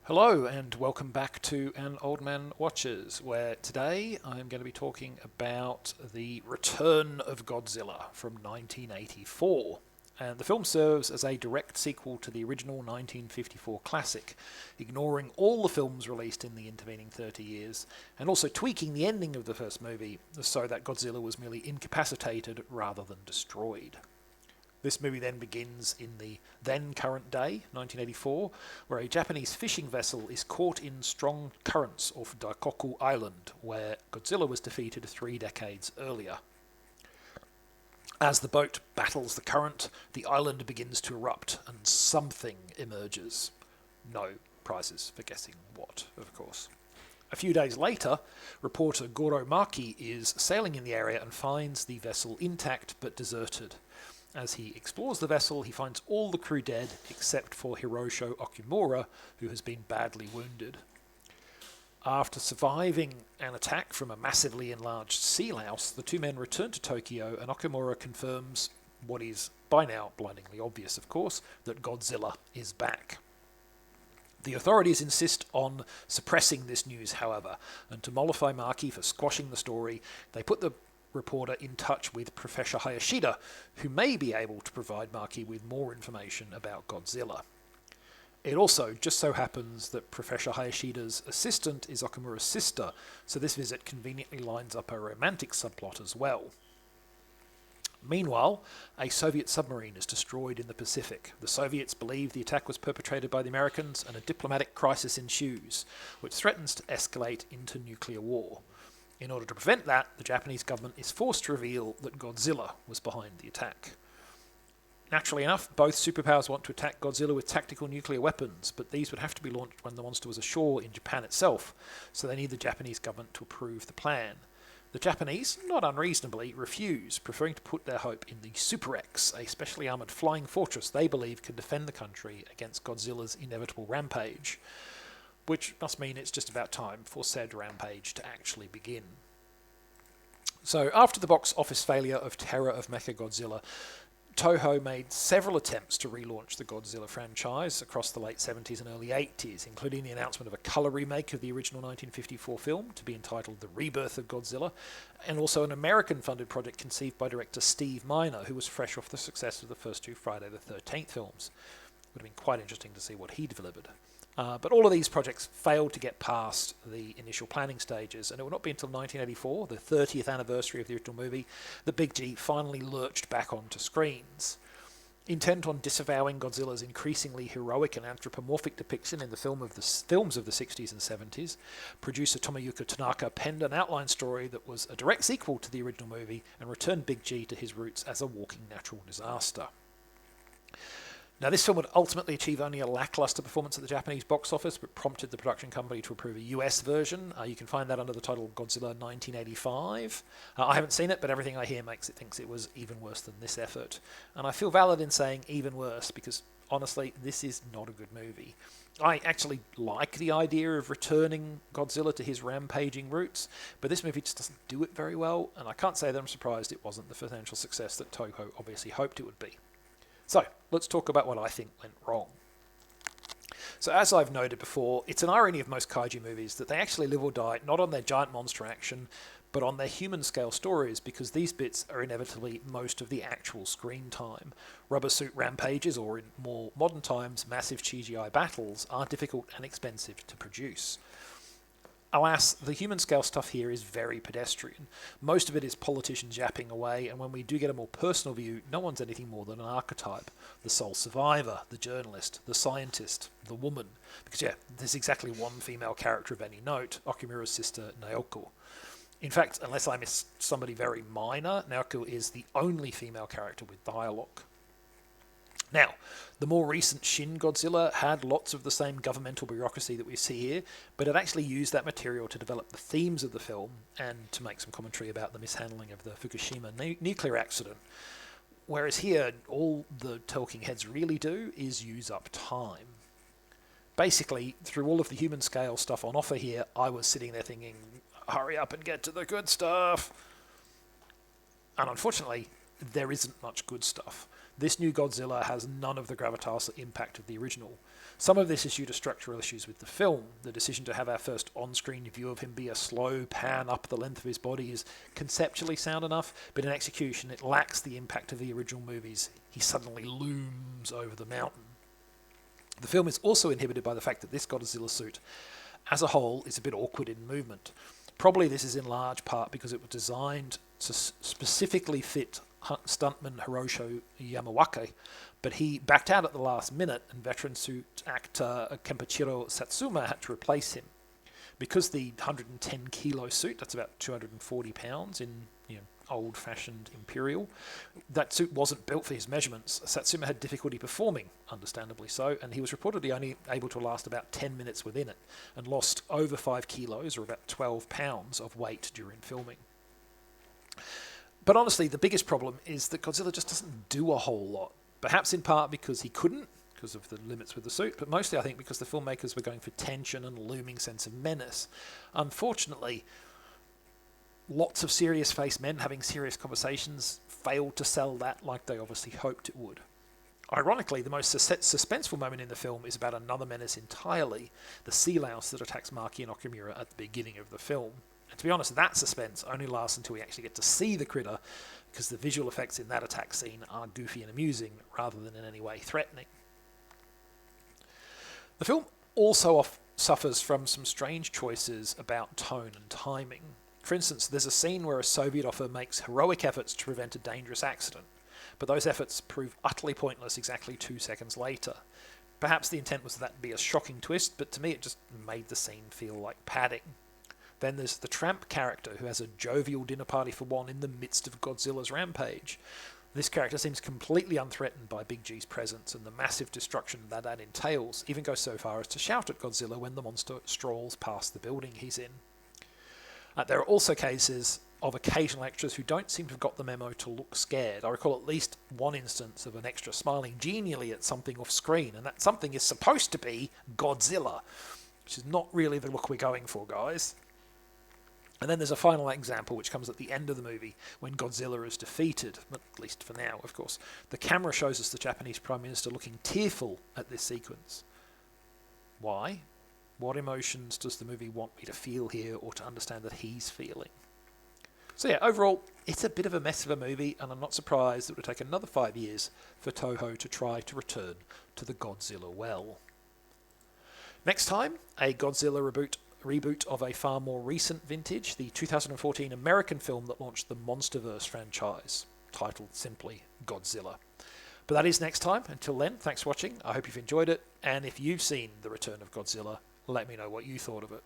Hello and welcome back to An Old Man Watches, where today I'm going to be talking about the return of Godzilla from 1984. And the film serves as a direct sequel to the original 1954 classic, ignoring all the films released in the intervening 30 years, and also tweaking the ending of the first movie so that Godzilla was merely incapacitated rather than destroyed. This movie then begins in the then current day, 1984, where a Japanese fishing vessel is caught in strong currents off Daikoku Island, where Godzilla was defeated 3 decades earlier. As the boat battles the current, the island begins to erupt and something emerges. No prizes for guessing what, of course. A few days later, reporter Goro Maki is sailing in the area and finds the vessel intact but deserted. As he explores the vessel, he finds all the crew dead except for Hirosho Okumura, who has been badly wounded. After surviving an attack from a massively enlarged sea louse, the two men return to Tokyo, and Okumura confirms what is, by now, blindingly obvious, of course, that Godzilla is back. The authorities insist on suppressing this news, however, and to mollify Maki for squashing the story, they put the reporter in touch with Professor Hayashida, who may be able to provide Maki with more information about Godzilla. It also just so happens that Professor Hayashida's assistant is Okumura's sister, so this visit conveniently lines up a romantic subplot as well. Meanwhile, a Soviet submarine is destroyed in the Pacific. The Soviets believe the attack was perpetrated by the Americans, and a diplomatic crisis ensues, which threatens to escalate into nuclear war. In order to prevent that, the Japanese government is forced to reveal that Godzilla was behind the attack. Naturally enough, both superpowers want to attack Godzilla with tactical nuclear weapons, but these would have to be launched when the monster was ashore in Japan itself, so they need the Japanese government to approve the plan. The Japanese, not unreasonably, refuse, preferring to put their hope in the Super X, a specially armoured flying fortress they believe can defend the country against Godzilla's inevitable rampage. Which must mean it's just about time for said rampage to actually begin. So, after the box office failure of Terror of Mechagodzilla, Toho made several attempts to relaunch the Godzilla franchise across the late 70s and early 80s, including the announcement of a colour remake of the original 1954 film to be entitled The Rebirth of Godzilla, and also an American-funded project conceived by director Steve Miner, who was fresh off the success of the first two Friday the 13th films. It would have been quite interesting to see what he delivered. But all of these projects failed to get past the initial planning stages, and it would not be until 1984, the 30th anniversary of the original movie, that Big G finally lurched back onto screens. Intent on disavowing Godzilla's increasingly heroic and anthropomorphic depiction in the films of the 60s and 70s, producer Tomoyuki Tanaka penned an outline story that was a direct sequel to the original movie and returned Big G to his roots as a walking natural disaster. Now, this film would ultimately achieve only a lackluster performance at the Japanese box office, but prompted the production company to approve a US version. You can find that under the title Godzilla 1985. I haven't seen it, but everything I hear makes it thinks it was even worse than this effort. And I feel valid in saying even worse, because honestly, this is not a good movie. I actually like the idea of returning Godzilla to his rampaging roots, but this movie just doesn't do it very well, and I can't say that I'm surprised it wasn't the financial success that Toho obviously hoped it would be. So, let's talk about what I think went wrong. So, as I've noted before, it's an irony of most kaiju movies that they actually live or die not on their giant monster action, but on their human-scale stories, because these bits are inevitably most of the actual screen time. Rubber suit rampages, or in more modern times, massive CGI battles, are difficult and expensive to produce. Alas, the human-scale stuff here is very pedestrian. Most of it is politicians yapping away, and when we do get a more personal view, no one's anything more than an archetype. The sole survivor, the journalist, the scientist, the woman. Because there's exactly one female character of any note, Okumura's sister, Naoko. In fact, unless I miss somebody very minor, Naoko is the only female character with dialogue. Now, the more recent Shin Godzilla had lots of the same governmental bureaucracy that we see here, but it actually used that material to develop the themes of the film and to make some commentary about the mishandling of the Fukushima nuclear accident. Whereas here, all the talking heads really do is use up time. Basically, through all of the human scale stuff on offer here, I was sitting there thinking, hurry up and get to the good stuff. And unfortunately, there isn't much good stuff. This new Godzilla has none of the gravitas or impact of the original. Some of this is due to structural issues with the film. The decision to have our first on-screen view of him be a slow pan up the length of his body is conceptually sound enough, but in execution it lacks the impact of the original movies. He suddenly looms over the mountain. The film is also inhibited by the fact that this Godzilla suit, as a whole, is a bit awkward in movement. Probably this is in large part because it was designed to specifically fit stuntman Hirosho Yamawake, but he backed out at the last minute and veteran suit actor Kenpachiro Satsuma had to replace him. Because the 110 kilo suit, that's about 240 pounds in old-fashioned imperial, that suit wasn't built for his measurements. Satsuma had difficulty performing, understandably so, and he was reportedly only able to last about 10 minutes within it and lost over 5 kilos or about 12 pounds of weight during filming. But honestly, the biggest problem is that Godzilla just doesn't do a whole lot. Perhaps in part because he couldn't, because of the limits with the suit, but mostly I think because the filmmakers were going for tension and a looming sense of menace. Unfortunately, lots of serious-faced men having serious conversations failed to sell that like they obviously hoped it would. Ironically, the most suspenseful moment in the film is about another menace entirely, the sea louse that attacks Maki and Okumura at the beginning of the film. And to be honest, that suspense only lasts until we actually get to see the critter, because the visual effects in that attack scene are goofy and amusing, rather than in any way threatening. The film also suffers from some strange choices about tone and timing. For instance, there's a scene where a Soviet officer makes heroic efforts to prevent a dangerous accident, but those efforts prove utterly pointless exactly 2 seconds later. Perhaps the intent was that to be a shocking twist, but to me it just made the scene feel like padding. Then there's the tramp character who has a jovial dinner party for one in the midst of Godzilla's rampage. This character seems completely unthreatened by Big G's presence and the massive destruction that entails, even goes so far as to shout at Godzilla when the monster strolls past the building he's in. There are also cases of occasional extras who don't seem to have got the memo to look scared. I recall at least one instance of an extra smiling genially at something off screen, and that something is supposed to be Godzilla, which is not really the look we're going for, guys. And then there's a final example which comes at the end of the movie when Godzilla is defeated, at least for now, of course. The camera shows us the Japanese Prime Minister looking tearful at this sequence. Why? What emotions does the movie want me to feel here or to understand that he's feeling? So yeah, overall, it's a bit of a mess of a movie, and I'm not surprised it would take another 5 years for Toho to try to return to the Godzilla well. Next time, a Godzilla reboot of a far more recent vintage, the 2014 American film that launched the Monsterverse franchise, titled simply Godzilla. But that is next time. Until then, thanks for watching. I hope you've enjoyed it, and if you've seen The Return of Godzilla, let me know what you thought of it.